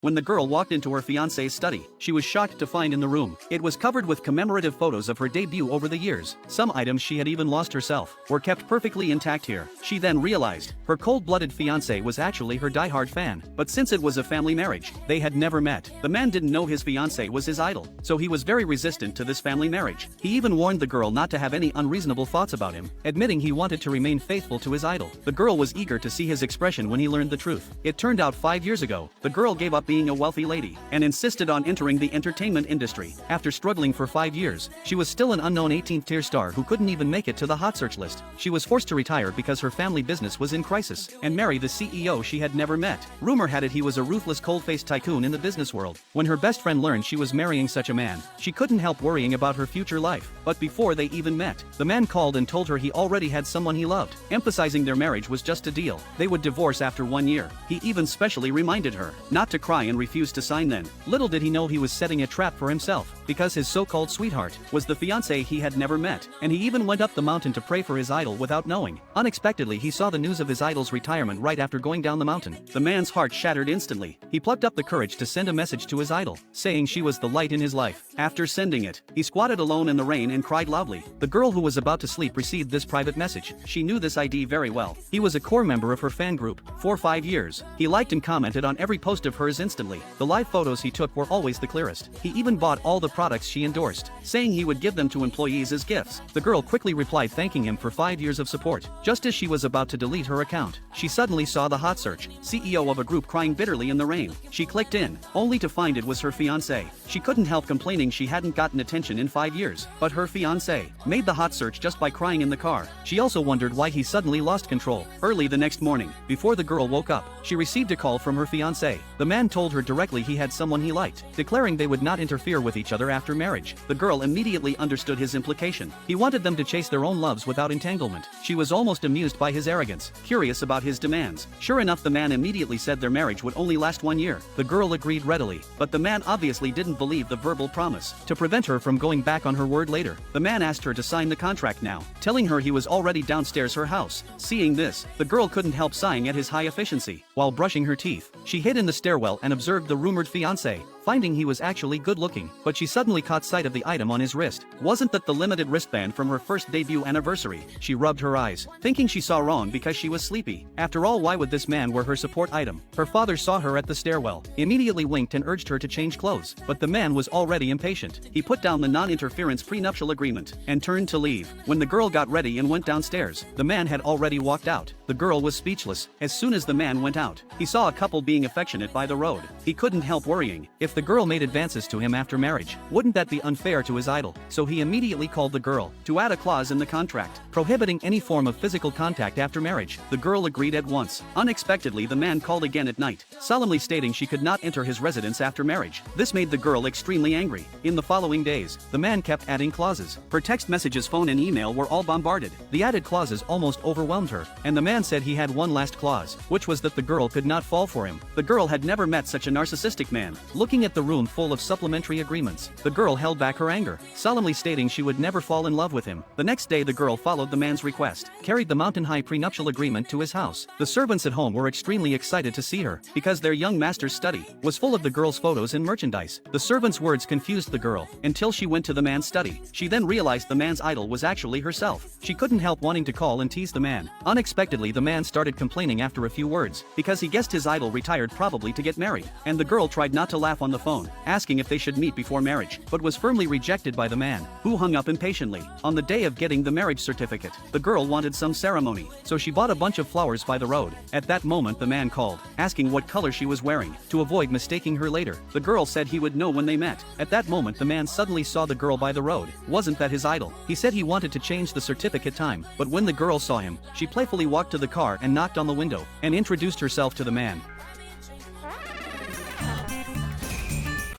When the girl walked into her fiance's study, she was shocked to find in the room. It was covered with commemorative photos of her debut over the years. Some items she had even lost herself were kept perfectly intact here. She then realized her cold-blooded fiancé was actually her diehard fan. But since it was a family marriage, they had never met. The man didn't know his fiancé was his idol, so he was very resistant to this family marriage. He even warned the girl not to have any unreasonable thoughts about him, admitting he wanted to remain faithful to his idol. The girl was eager to see his expression when he learned the truth. It turned out 5 years ago, the girl gave up being a wealthy lady and insisted on entering the entertainment industry. After struggling for 5 years, she was still an unknown 18th-tier star who couldn't even make it to the hot search list. She was forced to retire because her family business was in crisis and marry the CEO she had never met. Rumor had it he was a ruthless cold-faced tycoon in the business world. When her best friend learned she was marrying such a man, she couldn't help worrying about her future life. But before they even met, the man called and told her he already had someone he loved, emphasizing their marriage was just a deal. They would divorce after 1 year. He even specially reminded her not to cry and refused to sign then. Little did he know he was setting a trap for himself, because his so-called sweetheart was the fiancé he had never met, and he even went up the mountain to pray for his idol without knowing. Unexpectedly, he saw the news of his idol's retirement right after going down the mountain. The man's heart shattered instantly. He plucked up the courage to send a message to his idol, saying she was the light in his life. After sending it, he squatted alone in the rain and cried loudly. The girl who was about to sleep received this private message. She knew this ID very well. He was a core member of her fan group for 5 years. He liked and commented on every post of hers instantly. The live photos he took were always the clearest. He even bought all the products she endorsed, saying he would give them to employees as gifts. The girl quickly replied thanking him for 5 years of support. Just as she was about to delete her account, she suddenly saw the hot search CEO of a group crying bitterly in the rain. She clicked in, only to find it was her fiancé. She couldn't help complaining she hadn't gotten attention in 5 years, but her fiancé made the hot search just by crying in the car. She also wondered why he suddenly lost control. Early the next morning, before the girl woke up, she received a call from her fiancé. The man told her directly he had someone he liked, declaring they would not interfere with each other after marriage. The girl immediately understood his implication. He wanted them to chase their own loves without entanglement. She was almost amused by his arrogance, curious about his demands. Sure enough, the man immediately said their marriage would only last 1 year. The girl agreed readily, but the man obviously didn't believe the verbal promise. To prevent her from going back on her word later, the man asked her to sign the contract now, telling her he was already downstairs her house. Seeing this, the girl couldn't help sighing at his high efficiency. While brushing her teeth, she hid in the stairwell and observed the rumored fiancé, finding he was actually good-looking, but she suddenly caught sight of the item on his wrist. Wasn't that the limited wristband from her first debut anniversary? She rubbed her eyes, thinking she saw wrong because she was sleepy. After all, why would this man wear her support item? Her father saw her at the stairwell, immediately winked and urged her to change clothes, but the man was already impatient. He put down the non-interference prenuptial agreement and turned to leave. When the girl got ready and went downstairs, the man had already walked out. The girl was speechless. As soon as the man went out, he saw a couple being affectionate by the road. He couldn't help worrying. If the girl made advances to him after marriage, wouldn't that be unfair to his idol? So he immediately called the girl to add a clause in the contract, prohibiting any form of physical contact after marriage. The girl agreed at once. Unexpectedly, the man called again at night, solemnly stating she could not enter his residence after marriage. This made the girl extremely angry. In the following days, the man kept adding clauses. Her text messages, phone and email were all bombarded. The added clauses almost overwhelmed her, and the man said he had one last clause, which was that the girl could not fall for him. The girl had never met such a narcissistic man. Looking at the room full of supplementary agreements, the girl held back her anger, solemnly stating she would never fall in love with him. The next day, the girl followed the man's request, carried the mountain-high prenuptial agreement to his house. The servants at home were extremely excited to see her, because their young master's study was full of the girl's photos and merchandise. The servants' words confused the girl, until she went to the man's study. She then realized the man's idol was actually herself. She couldn't help wanting to call and tease the man. Unexpectedly, the man started complaining after a few words, because he guessed his idol retired, probably to get married, and the girl tried not to laugh on the phone, asking if they should meet before marriage, but was firmly rejected by the man, who hung up impatiently. On the day of getting the marriage certificate, the girl wanted some ceremony, so she bought a bunch of flowers by the road. At that moment, the man called, asking what color she was wearing, to avoid mistaking her later. The girl said he would know when they met. At that moment, the man suddenly saw the girl by the road. Wasn't that his idol? He said he wanted to change the certificate time, but when the girl saw him, she playfully walked to the car and knocked on the window, and introduced herself to the man,